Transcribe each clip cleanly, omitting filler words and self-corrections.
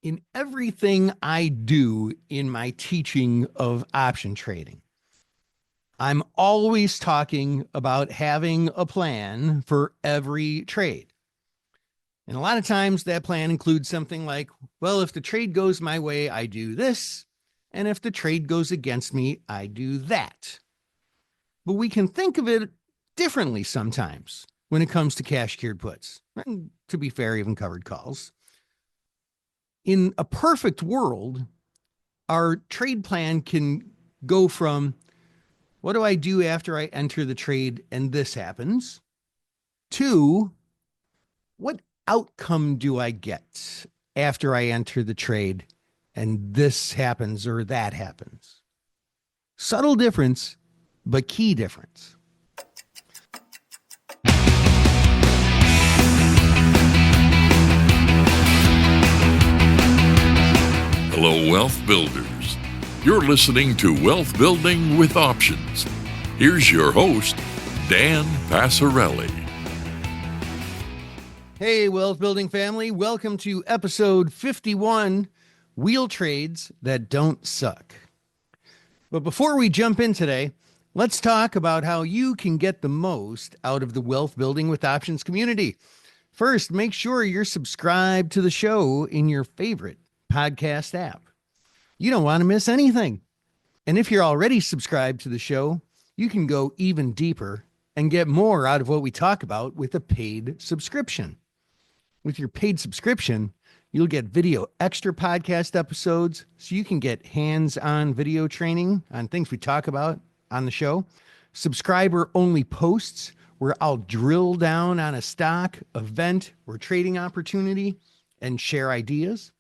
In everything I do in my teaching of option trading, I'm always talking about having a plan for every trade. And a lot of times that plan includes something like, well, if the trade goes my way, I do this. And if the trade goes against me, I do that. But we can think of it differently sometimes when it comes to cash secured puts. And to be fair, even covered calls. In a perfect world, our trade plan can go from what do I do after I enter the trade and this happens to what outcome do I get after I enter the trade and this happens or that happens. Subtle difference, but key difference. Hello, Wealth Builders. You're listening to Wealth Building with Options. Here's your host, Dan Passarelli. Hey, Wealth Building family. Welcome to episode 51, Wheel Trades That Don't Suck. But before we jump in today, let's talk about how you can get the most out of the Wealth Building with Options community. First, make sure you're subscribed to the show in your favorite podcast app. You don't want to miss anything. And if you're already subscribed to the show, you can go even deeper and get more out of what we talk about with a paid subscription. With your paid subscription, you'll get video extra podcast episodes so you can get hands-on video training on things we talk about on the show, subscriber-only posts where I'll drill down on a stock, event, or trading opportunity and share ideas.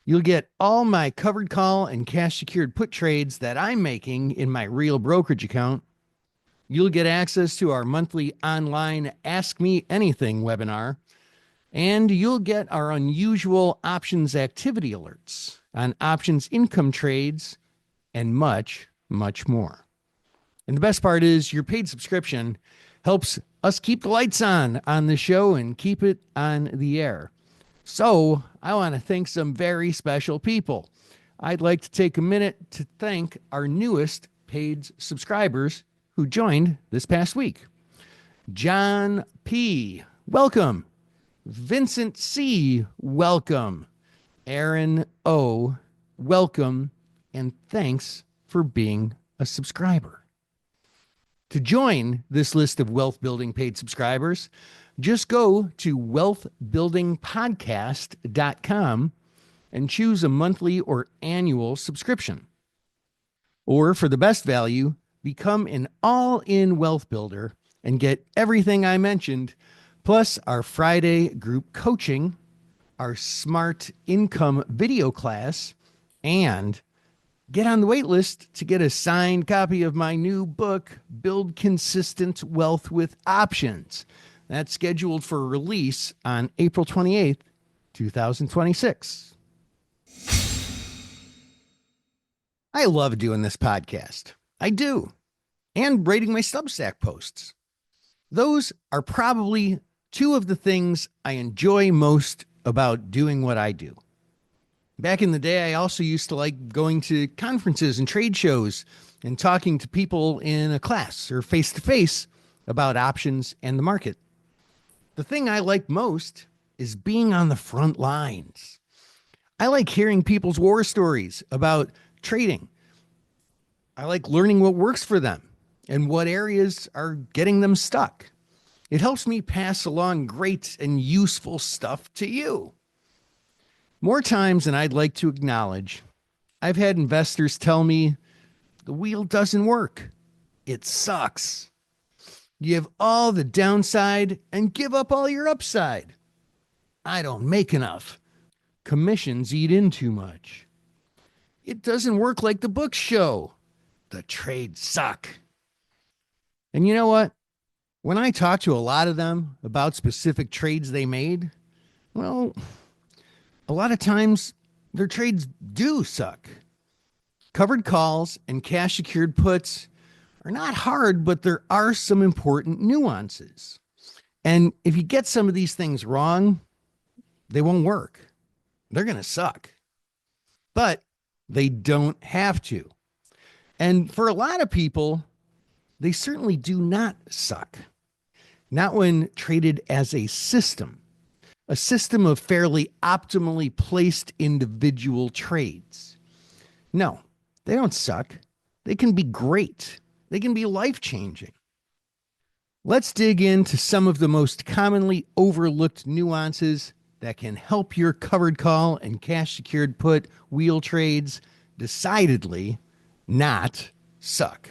You'll get all my covered call and cash secured put trades that I'm making in my real brokerage account. You'll get access to our monthly online Ask Me Anything webinar, and you'll get our unusual options activity alerts on options income trades and much, much more. And the best part is your paid subscription helps us keep the lights on the show and keep it on the air. So I want to thank some very special people. I'd like to take a minute to thank our newest paid subscribers who joined this past week. John P., welcome. Vincent C., welcome. Aaron O., welcome. And thanks for being a subscriber. To join this list of Wealth Building paid subscribers, just go to wealthbuildingpodcast.com and choose a monthly or annual subscription. Or for the best value, become an all-in wealth builder and get everything I mentioned, plus our Friday group coaching, our smart income video class, and get on the wait list to get a signed copy of my new book, Build Consistent Wealth with Options. That's scheduled for release on April 28th, 2026. I love doing this podcast. I do. And writing my Substack posts. Those are probably two of the things I enjoy most about doing what I do. Back in the day, I also used to like going to conferences and trade shows and talking to people in a class or face-to-face about options and the market. The thing I like most is being on the front lines. I like hearing people's war stories about trading. I like learning what works for them and what areas are getting them stuck. It helps me pass along great and useful stuff to you. More times than I'd like to acknowledge, I've had investors tell me the wheel doesn't work. It sucks. You have all the downside and give up all your upside. I don't make enough. Commissions eat in too much. It doesn't work like the books show. The trades suck. And you know what? When I talk to a lot of them about specific trades they made, well, a lot of times their trades do suck. Covered calls and cash secured puts are not hard, but there are some important nuances. And if you get some of these things wrong, they won't work. they're going to suck, but they don't have to. And for a lot of people, they certainly do not suck. Not when traded as a system of fairly optimally placed individual trades. No, they don't suck. They can be great. They can be life changing. Let's dig into some of the most commonly overlooked nuances that can help your covered call and cash secured put wheel trades decidedly not suck.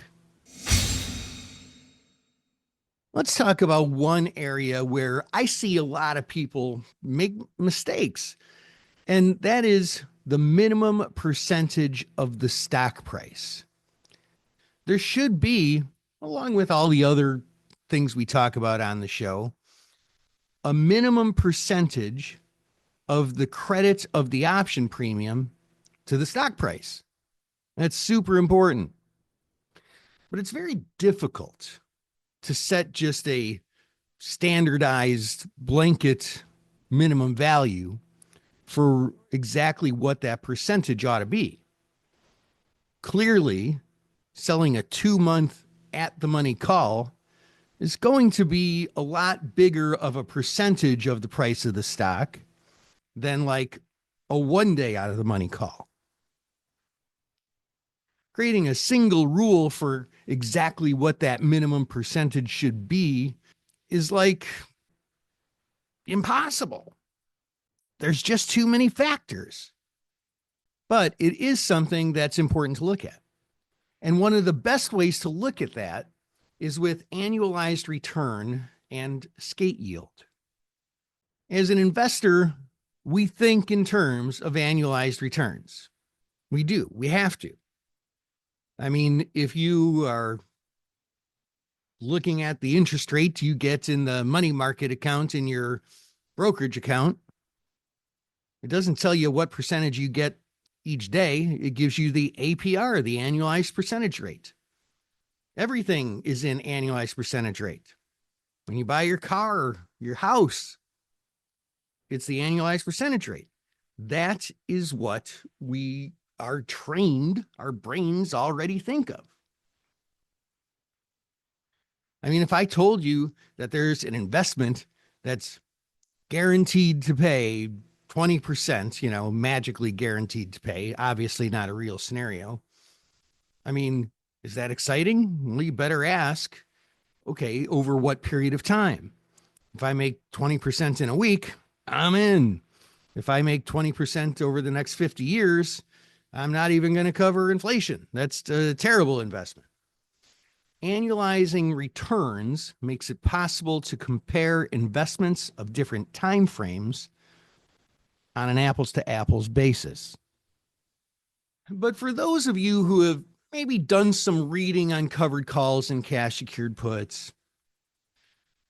Let's talk about one area where I see a lot of people make mistakes, and that is the minimum percentage of the stock price. There should be, along with all the other things we talk about on the show, a minimum percentage of the credit of the option premium to the stock price. That's super important. But it's very difficult to set just a standardized blanket minimum value for exactly what that percentage ought to be. Clearly, selling a 2-month at the money call is going to be a lot bigger of a percentage of the price of the stock than like a 1-day out of the money call. Creating a single rule for exactly what that minimum percentage should be is like impossible. There's just too many factors. But it is something that's important to look at. And one of the best ways to look at that is with annualized return and skate yield. As an investor, we think in terms of annualized returns. We do. We have to. I mean, if you are looking at the interest rate you get in the money market account in your brokerage account, it doesn't tell you what percentage you get each day. It gives you the APR, the annualized percentage rate. Everything is in annualized percentage rate. When you buy your car or your house, it's the annualized percentage rate. That is what we are trained, our brains already think of. I mean, if I told you that there's an investment that's guaranteed to pay 20%, magically guaranteed to pay, obviously not a real scenario. I mean, is that exciting? Well, you better ask, okay, over what period of time? If I make 20% in a week, I'm in. If I make 20% over the next 50 years, I'm not even going to cover inflation. That's a terrible investment. Annualizing returns makes it possible to compare investments of different time frames on an apples to apples basis. But for those of you who have maybe done some reading on covered calls and cash secured puts,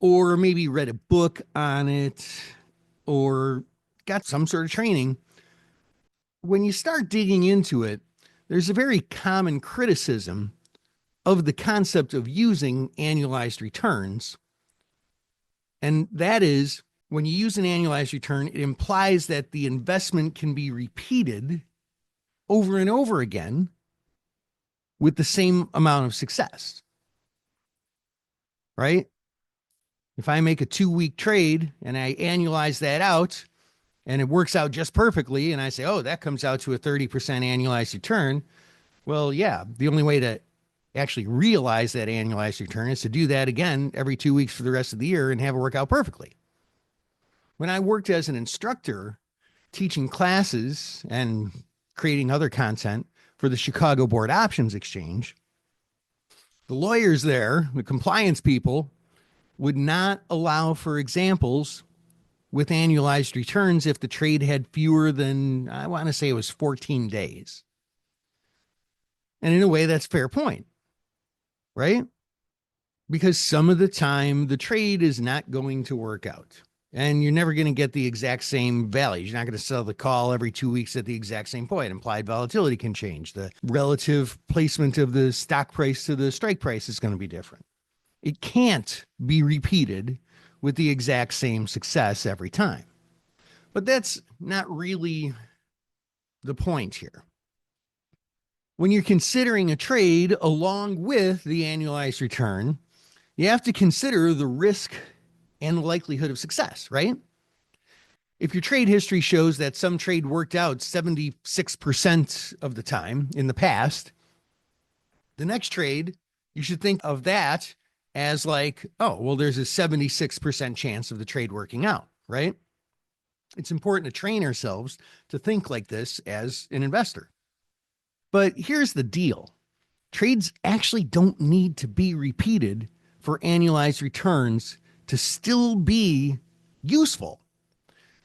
or maybe read a book on it, or got some sort of training, when you start digging into it, there's a very common criticism of the concept of using annualized returns. And that is, when you use an annualized return, it implies that the investment can be repeated over and over again with the same amount of success, right? If I make a 2-week trade and I annualize that out and it works out just perfectly, and I say, oh, that comes out to a 30% annualized return. Well, yeah, the only way to actually realize that annualized return is to do that again every 2 weeks for the rest of the year and have it work out perfectly. When I worked as an instructor teaching classes and creating other content for the Chicago Board Options Exchange, the lawyers there, the compliance people, would not allow for examples with annualized returns if the trade had fewer than, I want to say it was 14 days. And in a way, that's a fair point, right? Because some of the time the trade is not going to work out and you're never going to get the exact same values. You're not going to sell the call every 2 weeks at the exact same point. Implied volatility can change. The relative placement of the stock price to the strike price is going to be different. It can't be repeated with the exact same success every time. But that's not really the point here. When you're considering a trade along with the annualized return, you have to consider the risk and the likelihood of success, right? If your trade history shows that some trade worked out 76% of the time in the past, the next trade, you should think of that as like, oh, well, there's a 76% chance of the trade working out, right? It's important to train ourselves to think like this as an investor. But here's the deal. Trades actually don't need to be repeated for annualized returns to still be useful.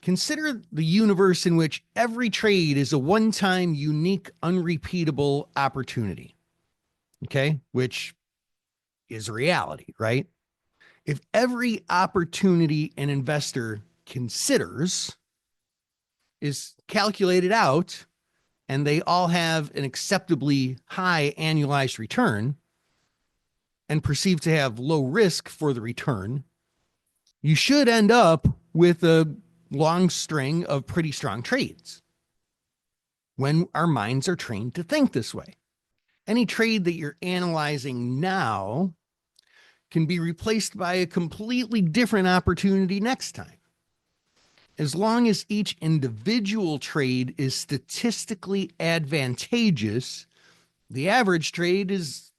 Consider the universe in which every trade is a one-time, unique, unrepeatable opportunity. Okay, which is reality, right? If every opportunity an investor considers is calculated out and they all have an acceptably high annualized return and perceived to have low risk for the return, you should end up with a long string of pretty strong trades when our minds are trained to think this way. Any trade that you're analyzing now can be replaced by a completely different opportunity next time. As long as each individual trade is statistically advantageous, the average trade is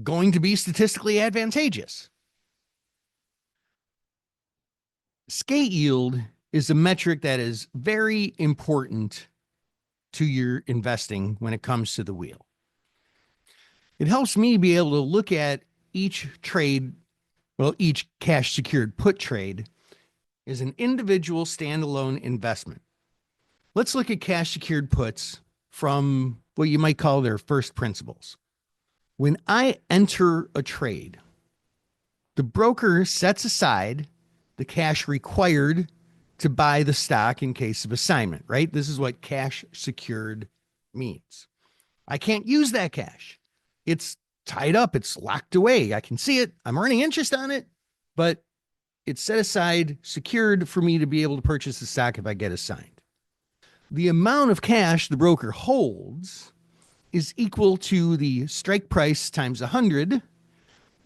going to be statistically advantageous. Skate yield is a metric that is very important to your investing when it comes to the wheel. It helps me be able to look at each trade, well, each cash secured put trade is an individual standalone investment. Let's look at cash secured puts from what you might call their first principles. When I enter a trade, the broker sets aside the cash required to buy the stock in case of assignment, right? This is what cash secured means. I can't use that cash. It's tied up. It's locked away. I can see it. I'm earning interest on it, but it's set aside, secured for me to be able to purchase the stock if I get assigned. The amount of cash the broker holds is equal to the strike price times 100,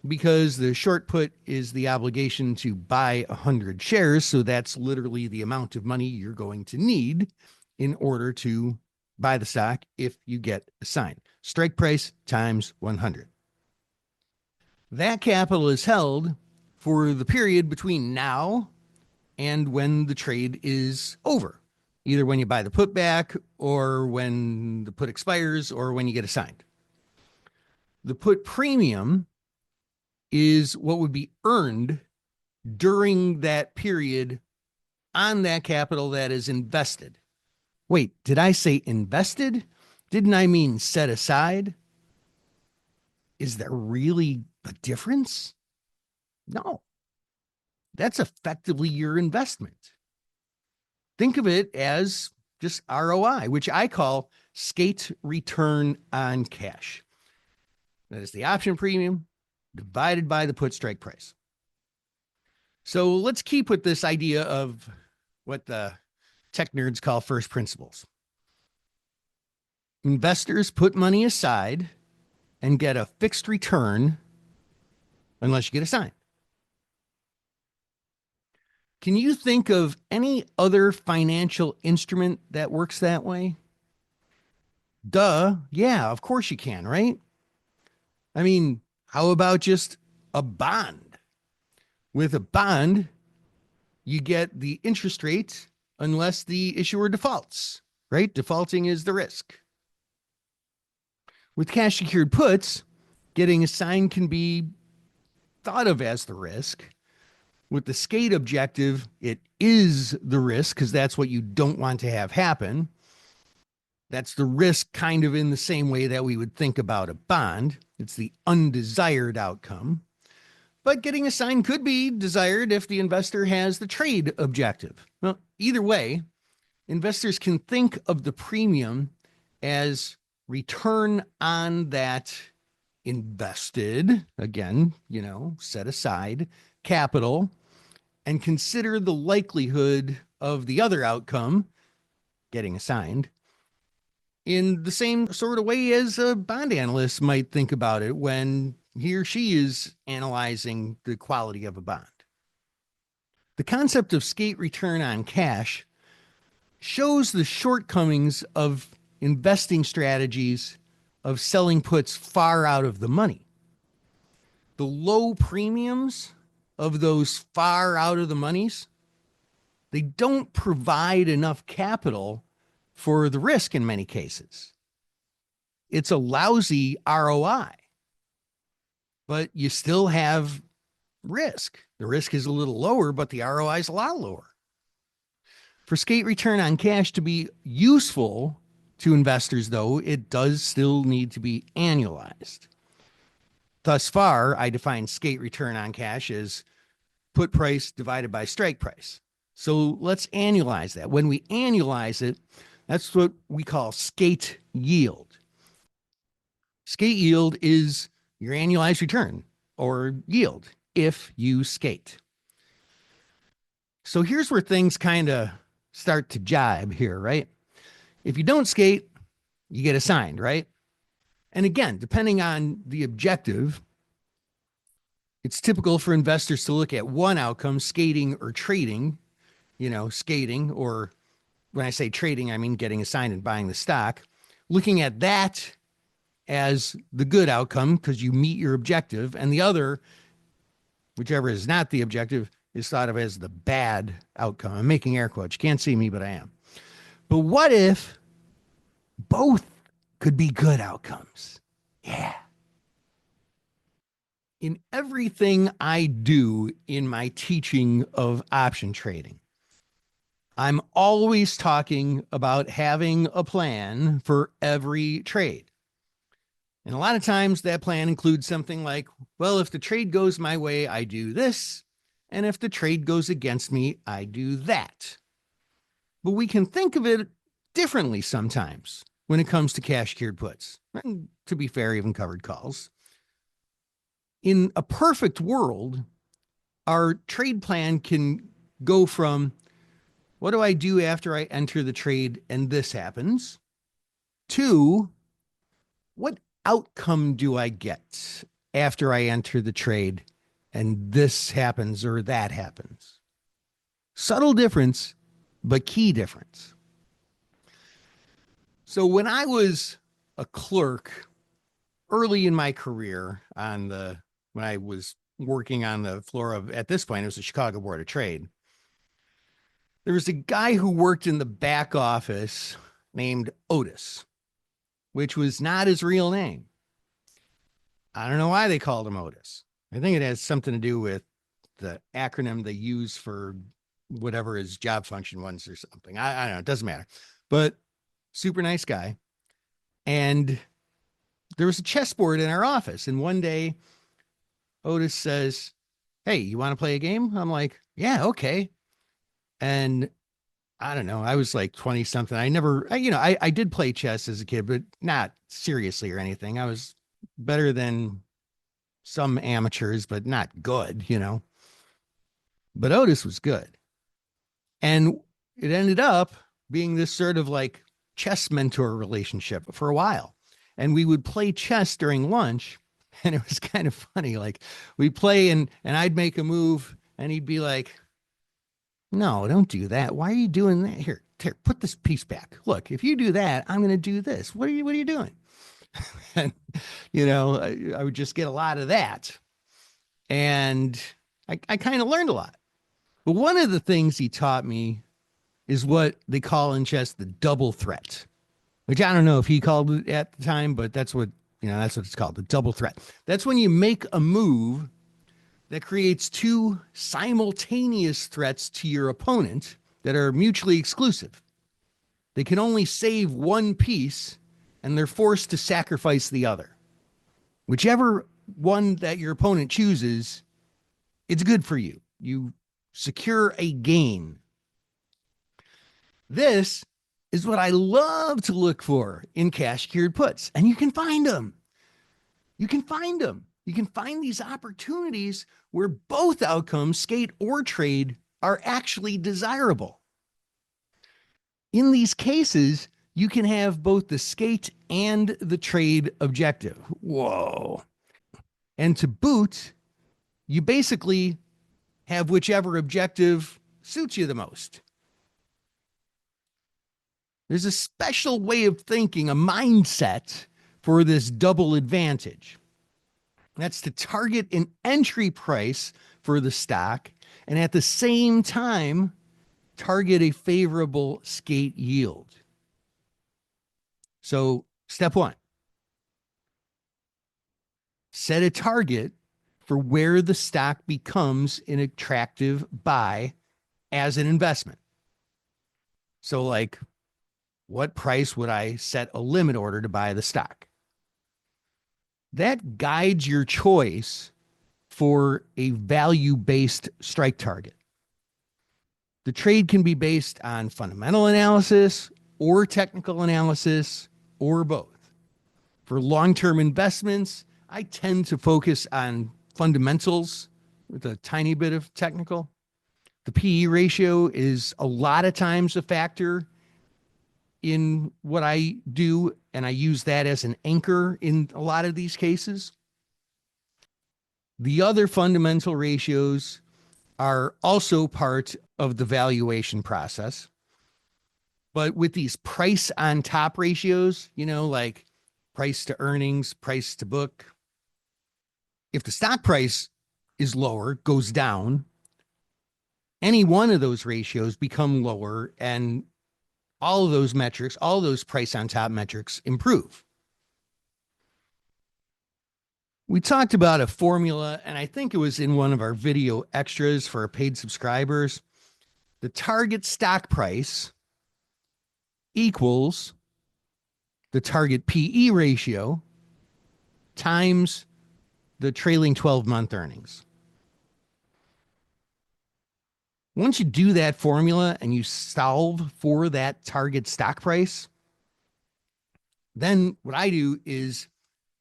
because the short put is the obligation to buy 100 shares. So that's literally the amount of money you're going to need in order to buy the stock if you get assigned. Strike price times 100. That capital is held for the period between now and when the trade is over, either when you buy the put back or when the put expires or when you get assigned. The put premium is what would be earned during that period on that capital that is invested. Wait, did I say invested? Didn't I mean set aside? Is there really a difference? No. That's effectively your investment. Think of it as just ROI, which I call skate return on cash. That is the option premium divided by the put strike price. So let's keep with this idea of what the tech nerds call first principles. Investors put money aside and get a fixed return unless you get assigned. Can you think of any other financial instrument that works that way? Duh. Yeah, of course you can, right? I mean, how about just a bond? With a bond, you get the interest rate unless the issuer defaults, right? Defaulting is the risk. With cash secured puts, getting assigned can be thought of as the risk. With the skate objective, it is the risk because that's what you don't want to have happen. That's the risk kind of in the same way that we would think about a bond. It's the undesired outcome. But getting assigned could be desired if the investor has the trade objective. Well, either way, investors can think of the premium as return on that invested, again, set aside capital and consider the likelihood of the other outcome, getting assigned, in the same sort of way as a bond analyst might think about it when he or she is analyzing the quality of a bond. The concept of skate return on cash shows the shortcomings of investing strategies of selling puts far out of the money. The low premiums of those far out of the monies, they don't provide enough capital for the risk in many cases. It's a lousy ROI, but you still have risk. The risk is a little lower, but the ROI is a lot lower. For skate return on cash to be useful to investors, though, it does still need to be annualized. Thus far, I define skate return on cash as put price divided by strike price. So let's annualize that. When we annualize it, that's what we call skate yield. Skate yield is your annualized return or yield if you skate. So here's where things kind of start to jibe here, right? If you don't skate, you get assigned, right? And again, depending on the objective, it's typical for investors to look at one outcome, skating or trading, skating, or when I say trading, I mean getting assigned and buying the stock, looking at that as the good outcome because you meet your objective, and the other, whichever is not the objective, is thought of as the bad outcome. I'm making air quotes. You can't see me, but I am. But what if both could be good outcomes? Yeah. In everything I do in my teaching of option trading, I'm always talking about having a plan for every trade. And a lot of times that plan includes something like, well, if the trade goes my way, I do this. And if the trade goes against me, I do that. But we can think of it differently sometimes when it comes to cash cured puts. And to be fair, even covered calls. In a perfect world, our trade plan can go from what do I do after I enter the trade and this happens to what outcome do I get after I enter the trade and this happens or that happens. Subtle difference, but key difference. So when I was a clerk early in my career when I was working on the floor of, at this point, it was the Chicago Board of Trade, there was a guy who worked in the back office named Otis, which was not his real name. I don't know why they called him Otis. I think it has something to do with the acronym they use for whatever his job function was or something. I don't know. It doesn't matter. But super nice guy. And there was a chessboard in our office. And one day, Otis says, hey, you want to play a game? I'm like, yeah, okay. And I don't know. I was like 20 something. I did play chess as a kid, but not seriously or anything. I was better than some amateurs, but not good, But Otis was good. And it ended up being this sort of like chess mentor relationship for a while. And we would play chess during lunch. And it was kind of funny. Like we'd play and I'd make a move and he'd be like, no, don't do that. Why are you doing that? Here, put this piece back. Look, if you do that, I'm going to do this. What are you doing? And, I would just get a lot of that. And I kind of learned a lot. But one of the things he taught me is what they call in chess the double threat, which I don't know if he called it at the time, but that's what it's called, the double threat. That's when you make a move that creates two simultaneous threats to your opponent that are mutually exclusive. They can only save one piece and they're forced to sacrifice the other. Whichever one that your opponent chooses, it's good for you. You secure a gain. This is what I love to look for in cash cured puts, and you can find them. You you can find these opportunities where both outcomes, skate or trade, are actually desirable. In these cases, you can have both the skate and the trade objective. Whoa. And to boot, you basically have whichever objective suits you the most. There's a special way of thinking, a mindset for this double advantage. That's to target an entry price for the stock and at the same time target a favorable skate yield. So, step one, set a target for where the stock becomes an attractive buy as an investment. So, like, what price would I set a limit order to buy the stock? That guides your choice for a value-based strike target. The trade can be based on fundamental analysis or technical analysis or both. For long-term investments, I tend to focus on fundamentals with a tiny bit of technical. The PE ratio is a lot of times a factor in what I do, and I use that as an anchor in a lot of these cases. The other fundamental ratios are also part of the valuation process. But with these price on top ratios, like price to earnings, price to book, if the stock price is lower, goes down, any one of those ratios become lower, and all of those metrics, all those price on top metrics improve. We talked about a formula, and I think it was in one of our video extras for our paid subscribers. The target stock price equals the target PE ratio times the trailing 12-month earnings. Once you do that formula and you solve for that target stock price, then what I do is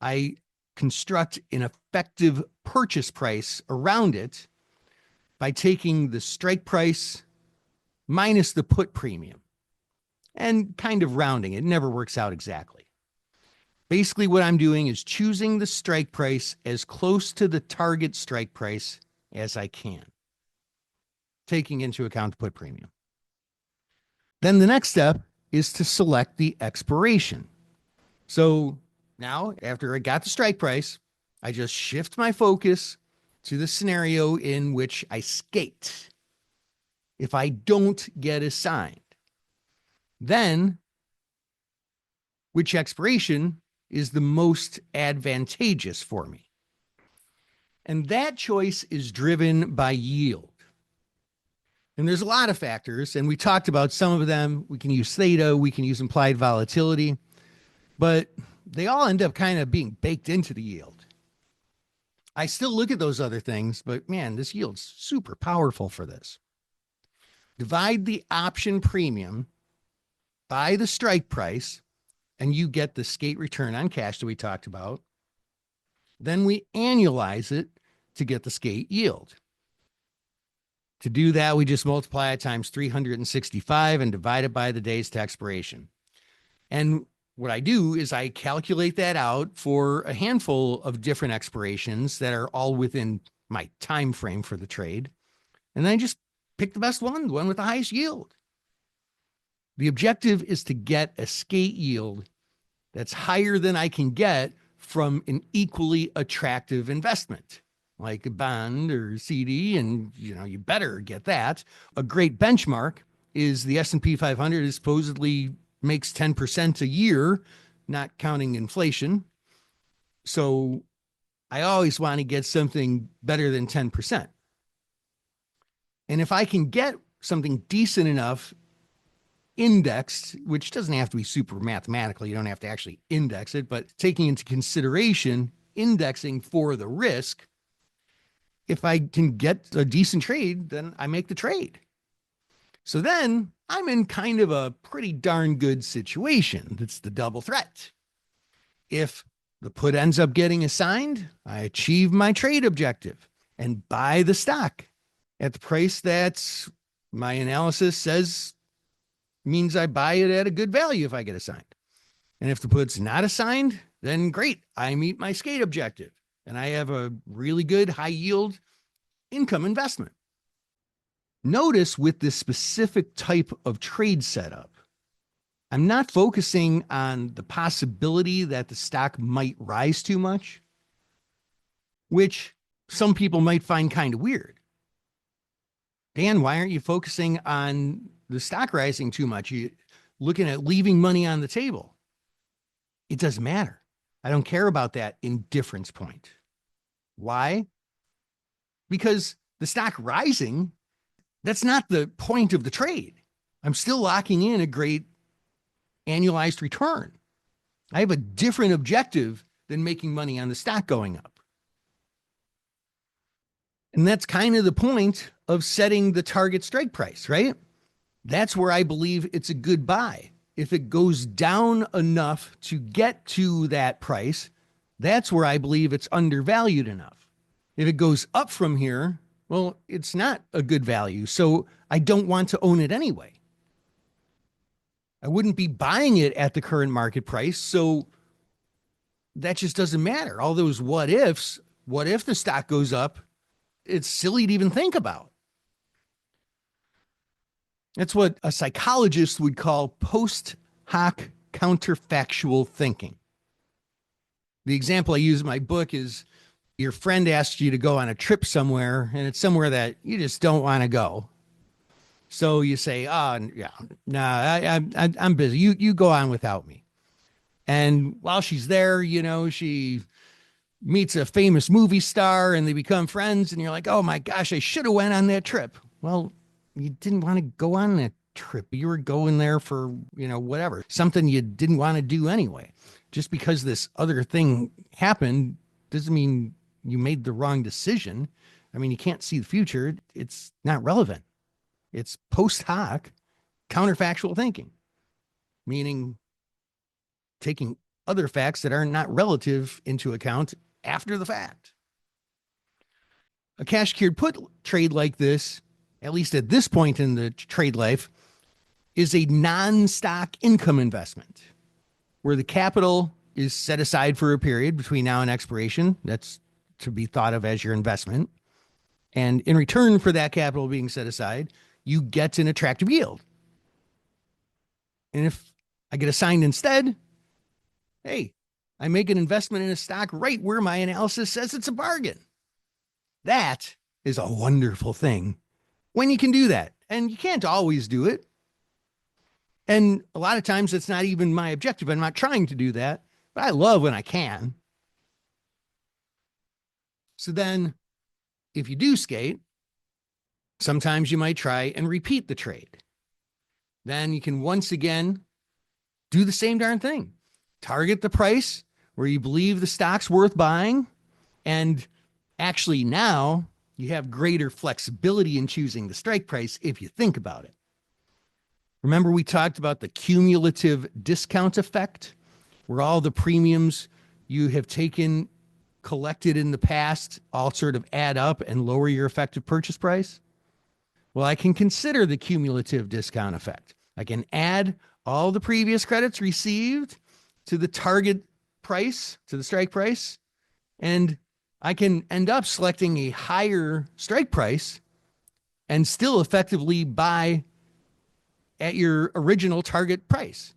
I construct an effective purchase price around it by taking the strike price minus the put premium and kind of rounding. It never works out exactly. Basically, what I'm doing is choosing the strike price as close to the target strike price as I can, taking into account the put premium. Then the next step is to select the expiration. So now, after I got the strike price, I just shift my focus to the scenario in which I skate. If I don't get assigned, then which expiration is the most advantageous for me? And that choice is driven by yield. And there's a lot of factors, and we talked about some of them. We can use theta, we can use implied volatility, but they all end up kind of being baked into the yield. I still look at those other things, but man, this yield's super powerful for this. Divide the option premium by the strike price, and you get the skate return on cash that we talked about. Then we annualize it to get the skate yield. To do that, we just multiply it times 365 and divide it by the days to expiration. And what I do is I calculate that out for a handful of different expirations that are all within my time frame for the trade. And then I just pick the best one, the one with the highest yield. The objective is to get a skate yield that's higher than I can get from an equally attractive investment, like a bond or CD, and you better get that. A great benchmark is the S&P 500 is supposedly makes 10% a year, not counting inflation. So I always want to get something better than 10%. And if I can get something decent enough indexed, which doesn't have to be super mathematical, you don't have to actually index it, but taking into consideration indexing for the risk, if I can get a decent trade, then I make the trade. So then I'm in kind of a pretty darn good situation. That's the double threat. If The put ends up getting assigned. I achieve my trade objective and buy the stock at the price that my analysis says means I buy it at a good value if I get assigned. And if the put's not assigned, then great, I meet my skate objective and I have a really good high yield income investment. Notice with this specific type of trade setup, I'm not focusing on the possibility that the stock might rise too much, which some people might find kind of weird. Dan, why aren't you focusing on the stock rising too much? You looking at leaving money on the table. It doesn't matter. I don't care about that indifference point. Why? Because the stock rising, that's not the point of the trade. I'm still locking in a great annualized return. I have a different objective than making money on the stock going up. And that's kind of the point of setting the target strike price, right? That's where I believe it's a good buy. If it goes down enough to get to that price, that's where I believe it's undervalued enough. If it goes up from here, well, it's not a good value. So I don't want to own it anyway. I wouldn't be buying it at the current market price. So that just doesn't matter. All those what ifs, what if the stock goes up? It's silly to even think about. That's what a psychologist would call post hoc counterfactual thinking. The example I use in my book is your friend asks you to go on a trip somewhere, and it's somewhere that you just don't want to go. So you say, "Oh, yeah, nah, I'm busy. You go on without me." And while she's there, she meets a famous movie star, and they become friends. And you're like, "Oh my gosh, I should have went on that trip." Well, you didn't want to go on that trip. You were going there for, whatever, something you didn't want to do anyway. Just because this other thing happened doesn't mean you made the wrong decision. I mean, you can't see the future. It's not relevant. It's post hoc counterfactual thinking, meaning taking other facts that are not relative into account after the fact. A cash secured put trade like this, at least at this point in the trade life, is a non-stock income investment where the capital is set aside for a period between now and expiration. That's to be thought of as your investment. And in return for that capital being set aside, you get an attractive yield. And if I get assigned instead, hey, I make an investment in a stock right where my analysis says it's a bargain. That is a wonderful thing when you can do that. And you can't always do it. And a lot of times it's not even my objective. I'm not trying to do that, but I love when I can. So then if you do skate, sometimes you might try and repeat the trade. Then you can once again do the same darn thing. Target the price where you believe the stock's worth buying. And actually now you have greater flexibility in choosing the strike price if you think about it. Remember we talked about the cumulative discount effect, where all the premiums you have taken, collected in the past, all sort of add up and lower your effective purchase price? Well, I can consider the cumulative discount effect. I can add all the previous credits received to the target price, to the strike price, and I can end up selecting a higher strike price and still effectively buy at your original target price,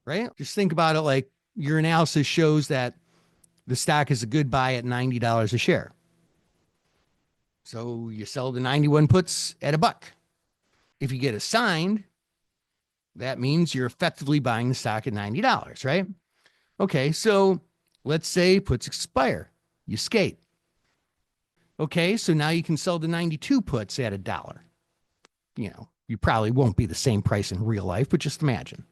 right? Just think about it like your analysis shows that the stock is a good buy at $90 a share. So you sell the 91 puts at $1. If you get assigned, that means you're effectively buying the stock at $90, right? Okay, so let's say puts expire. You skate. Okay, so now you can sell the 92 puts at $1. You probably won't be the same price in real life, but just imagine.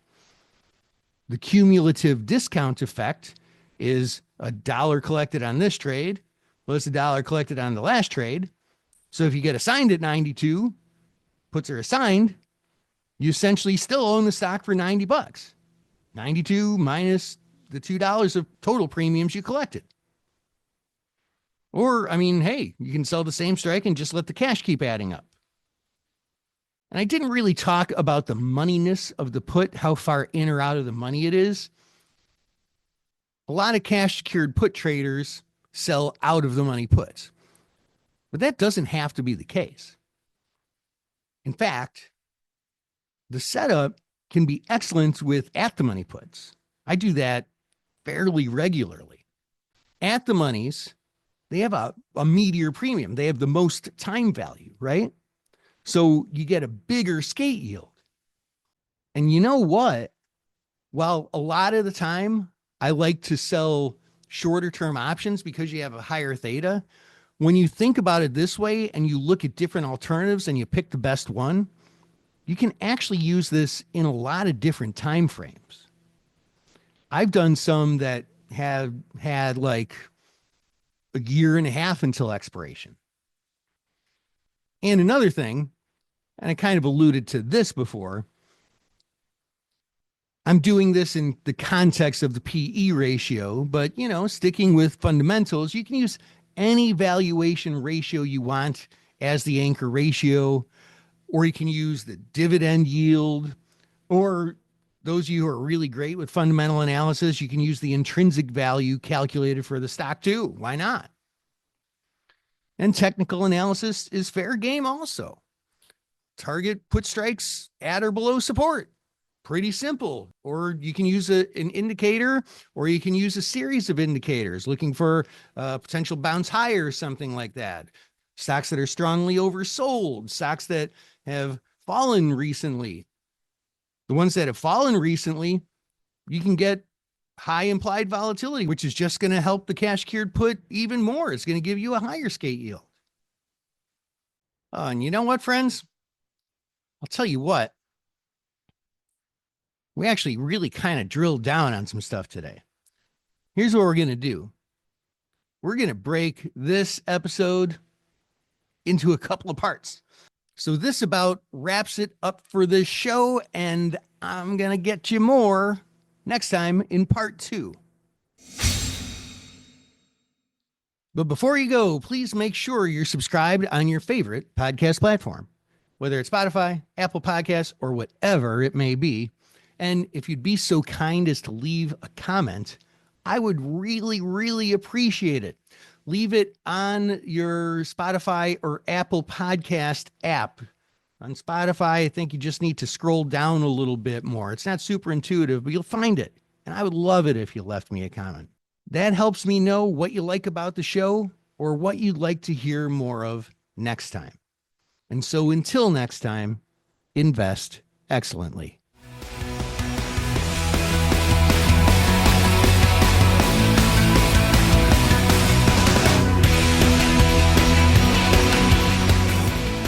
The cumulative discount effect is $1 collected on this trade, plus $1 collected on the last trade. So if you get assigned at 92, puts are assigned, you essentially still own the stock for $90. 92 minus the $2 of total premiums you collected. Or, I mean, hey, you can sell the same strike and just let the cash keep adding up. And I didn't really talk about the moneyness of the put, how far in or out of the money it is. A lot of cash secured put traders sell out of the money puts, but that doesn't have to be the case. In fact, the setup can be excellent with at the money puts. I do that fairly regularly. At the monies, they have a meatier premium. They have the most time value, right? So you get a bigger skate yield. And you know what? While a lot of the time I like to sell shorter term options because you have a higher theta, when you think about it this way and you look at different alternatives and you pick the best one, you can actually use this in a lot of different time frames. I've done some that have had like a year and a half until expiration. And another thing, and I kind of alluded to this before, I'm doing this in the context of the PE ratio, but sticking with fundamentals, you can use any valuation ratio you want as the anchor ratio, or you can use the dividend yield, or those of you who are really great with fundamental analysis, you can use the intrinsic value calculated for the stock too. Why not? And technical analysis is fair game also. Target put strikes at or below support. Pretty simple. Or you can use an indicator, or you can use a series of indicators looking for potential bounce higher or something like that. Stocks that are strongly oversold, stocks that have fallen recently. The ones that have fallen recently, you can get high implied volatility, which is just going to help the cash secured put even more. It's going to give you a higher skate yield. And you know what, friends? I'll tell you what. We actually really kind of drilled down on some stuff today. Here's what we're going to do. We're going to break this episode into a couple of parts. So this about wraps it up for this show, and I'm going to get you more next time in part 2. But before you go, please make sure you're subscribed on your favorite podcast platform, whether it's Spotify, Apple Podcasts, or whatever it may be. And if you'd be so kind as to leave a comment, I would really, really appreciate it. Leave it on your Spotify or Apple Podcast app. On Spotify, I think you just need to scroll down a little bit more. It's not super intuitive, but you'll find it. And I would love it if you left me a comment. That helps me know what you like about the show or what you'd like to hear more of next time. And so until next time, invest excellently.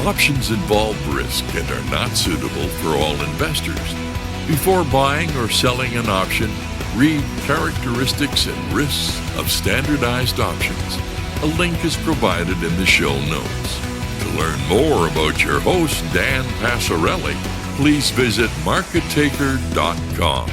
Options involve risk and are not suitable for all investors. Before buying or selling an option, read Characteristics and Risks of Standardized Options. A link is provided in the show notes. To learn more about your host, Dan Passarelli, please visit markettaker.com.